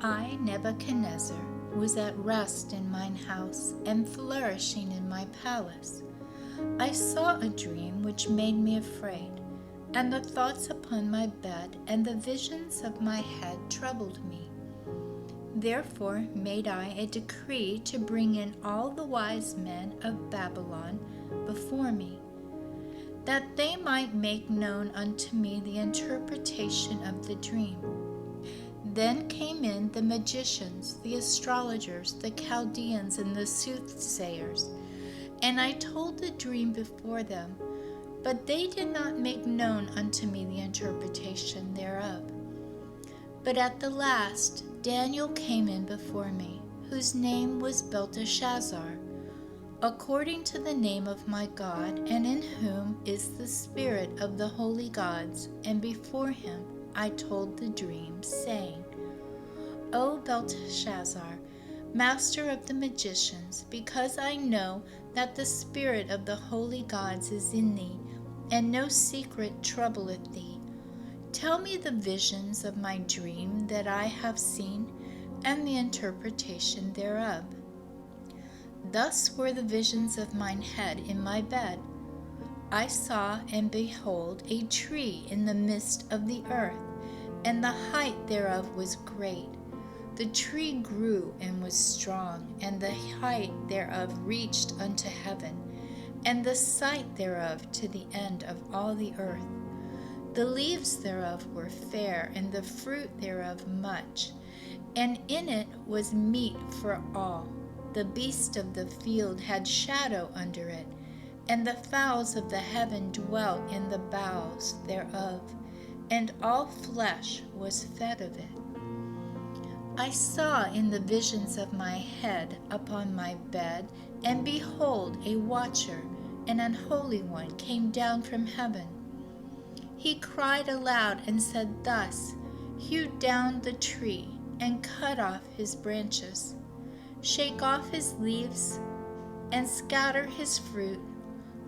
I, Nebuchadnezzar, was at rest in mine house, and flourishing in my palace. I saw a dream which made me afraid, and the thoughts upon my bed and the visions of my head troubled me. Therefore made I a decree to bring in all the wise men of Babylon before me, that they might make known unto me the interpretation of the dream. Then came in the magicians, the astrologers, the Chaldeans, and the soothsayers, and I told the dream before them, but they did not make known unto me the interpretation thereof. But at the last Daniel came in before me, whose name was Belteshazzar, according to the name of my God, and in whom is the spirit of the holy gods, and before him I told the dream, saying, O Belteshazzar, master of the magicians, because I know that the spirit of the holy gods is in thee, and no secret troubleth thee, tell me the visions of my dream that I have seen, and the interpretation thereof. Thus were the visions of mine head in my bed. I saw, and behold, a tree in the midst of the earth, and the height thereof was great. The tree grew and was strong, and the height thereof reached unto heaven, and the sight thereof to the end of all the earth. The leaves thereof were fair, and the fruit thereof much, and in it was meat for all. The beast of the field had shadow under it, and the fowls of the heaven dwelt in the boughs thereof, and all flesh was fed of it. I saw in the visions of my head upon my bed, and behold, a watcher, an unholy one, came down from heaven. He cried aloud and said thus, Hew down the tree, and cut off his branches. Shake off his leaves, and scatter his fruit.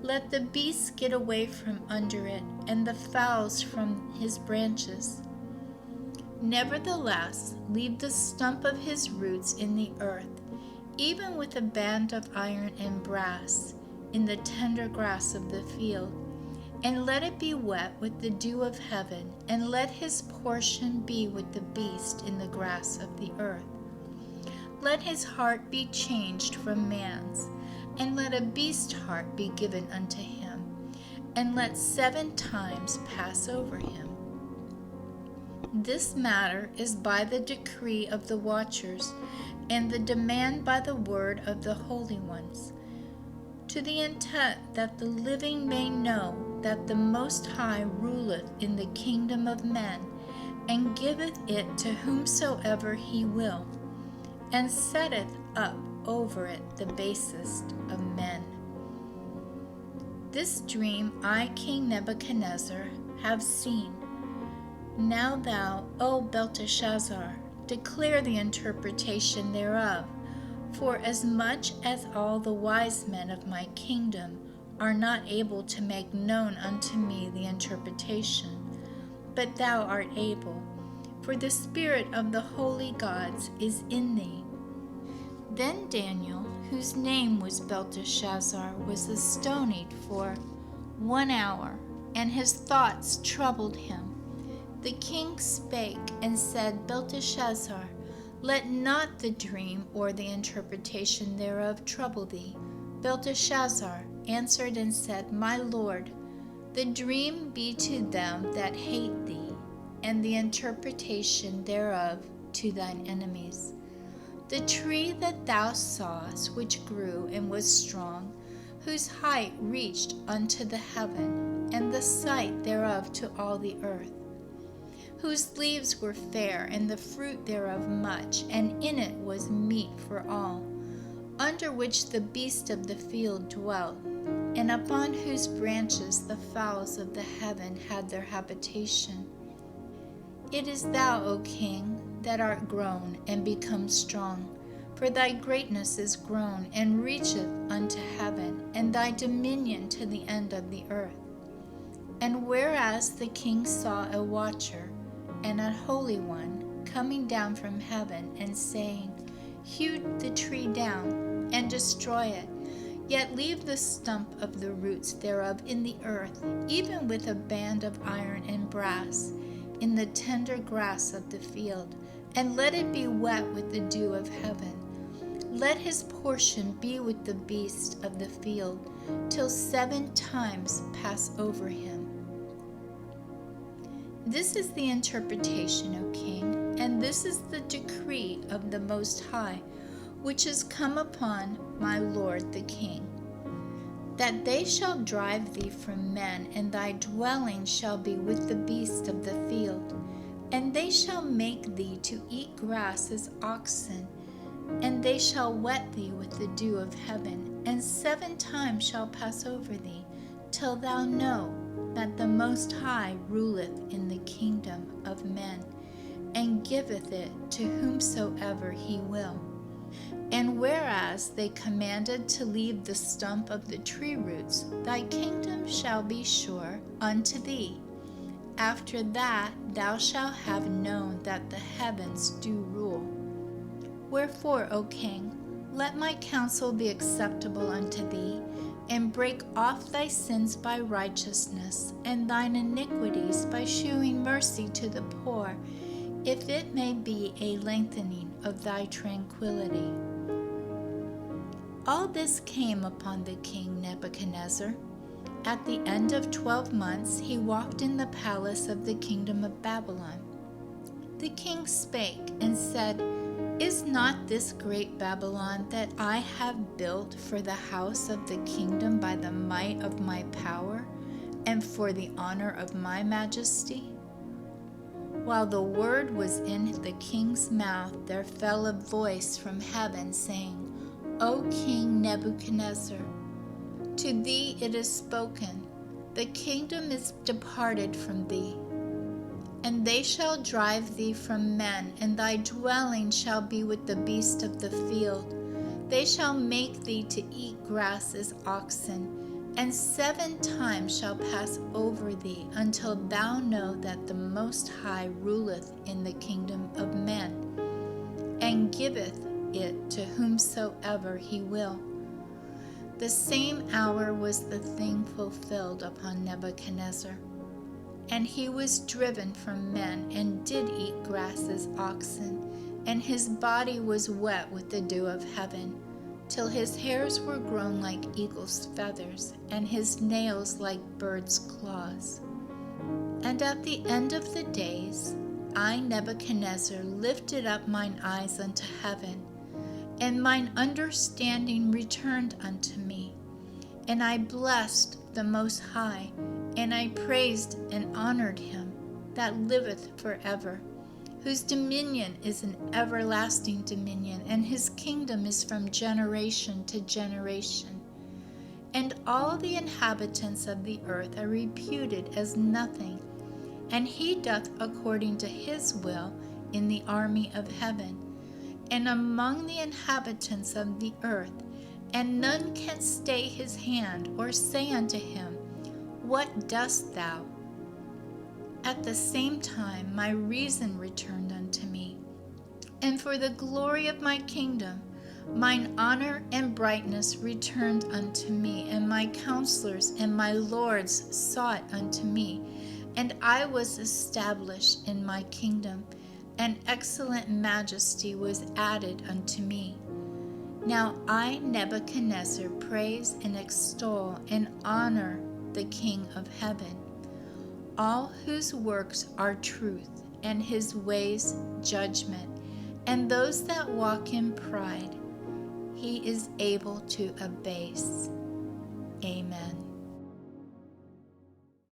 Let the beasts get away from under it, and the fowls from his branches. Nevertheless, leave the stump of his roots in the earth, even with a band of iron and brass, in the tender grass of the field, and let it be wet with the dew of heaven, and let his portion be with the beast in the grass of the earth. Let his heart be changed from man's, and let a beast's heart be given unto him, and let 7 times pass over him. This matter is by the decree of the watchers, and the demand by the word of the holy ones, to the intent that the living may know that the Most High ruleth in the kingdom of men, and giveth it to whomsoever he will, and setteth up over it the basest of men. This dream I, King Nebuchadnezzar, have seen. Now thou, O Belteshazzar, declare the interpretation thereof, for as much as all the wise men of my kingdom are not able to make known unto me the interpretation, but thou art able, for the spirit of the holy gods is in thee. Then Daniel, whose name was Belteshazzar, was astonied for 1 hour, and his thoughts troubled him. The king spake and said, Belteshazzar, let not the dream or the interpretation thereof trouble thee. Belteshazzar answered and said, My lord, the dream be to them that hate thee, and the interpretation thereof to thine enemies. The tree that thou sawest, which grew and was strong, whose height reached unto the heaven, and the sight thereof to all the earth, whose leaves were fair, and the fruit thereof much, and in it was meat for all, under which the beast of the field dwelt, and upon whose branches the fowls of the heaven had their habitation. It is thou, O king, that art grown and become strong, for thy greatness is grown and reacheth unto heaven, and thy dominion to the end of the earth. And whereas the king saw a watcher, and an holy one, coming down from heaven and saying, Hew the tree down and destroy it, yet leave the stump of the roots thereof in the earth, even with a band of iron and brass, in the tender grass of the field, and let it be wet with the dew of heaven. Let his portion be with the beasts of the field, till 7 times pass over him. This is the interpretation, O king, and this is the decree of the Most High, which is come upon my lord the king, that they shall drive thee from men, and thy dwelling shall be with the beasts of the field, and they shall make thee to eat grass as oxen, and they shall wet thee with the dew of heaven, and 7 times shall pass over thee, till thou know that the Most High ruleth in the kingdom of men, and giveth it to whomsoever he will. And whereas they commanded to leave the stump of the tree roots, thy kingdom shall be sure unto thee. After that thou shalt have known that the heavens do rule. Wherefore, O king, let my counsel be acceptable unto thee, and break off thy sins by righteousness, and thine iniquities by shewing mercy to the poor, if it may be a lengthening of thy tranquility. All this came upon the king Nebuchadnezzar. At the end of 12 months he walked in the palace of the kingdom of Babylon. The king spake and said, Is not this great Babylon that I have built for the house of the kingdom by the might of my power, and for the honor of my majesty? While the word was in the king's mouth, there fell a voice from heaven, saying, O King Nebuchadnezzar, to thee it is spoken, the kingdom is departed from thee, and they shall drive thee from men, and thy dwelling shall be with the beasts of the field. They shall make thee to eat grass as oxen, and 7 times shall pass over thee, until thou know that the Most High ruleth in the kingdom of men, and giveth it to whomsoever he will. The same hour was the thing fulfilled upon Nebuchadnezzar. And he was driven from men, and did eat grass as oxen, and his body was wet with the dew of heaven, till his hairs were grown like eagle's feathers, and his nails like birds' claws. And at the end of the days, I, Nebuchadnezzar, lifted up mine eyes unto heaven, and mine understanding returned unto me, and I blessed the Most High, and I praised and honored him that liveth forever, whose dominion is an everlasting dominion, and his kingdom is from generation to generation. And all the inhabitants of the earth are reputed as nothing, and he doth according to his will in the army of heaven, and among the inhabitants of the earth, and none can stay his hand, or say unto him, What dost thou? At the same time my reason returned unto me, and for the glory of my kingdom mine honor and brightness returned unto me, and my counselors and my lords sought unto me, and I was established in my kingdom, and excellent majesty was added unto me. Now I, Nebuchadnezzar, praise and extol and honor the King of heaven, all whose works are truth, and his ways judgment, and those that walk in pride he is able to abase. Amen.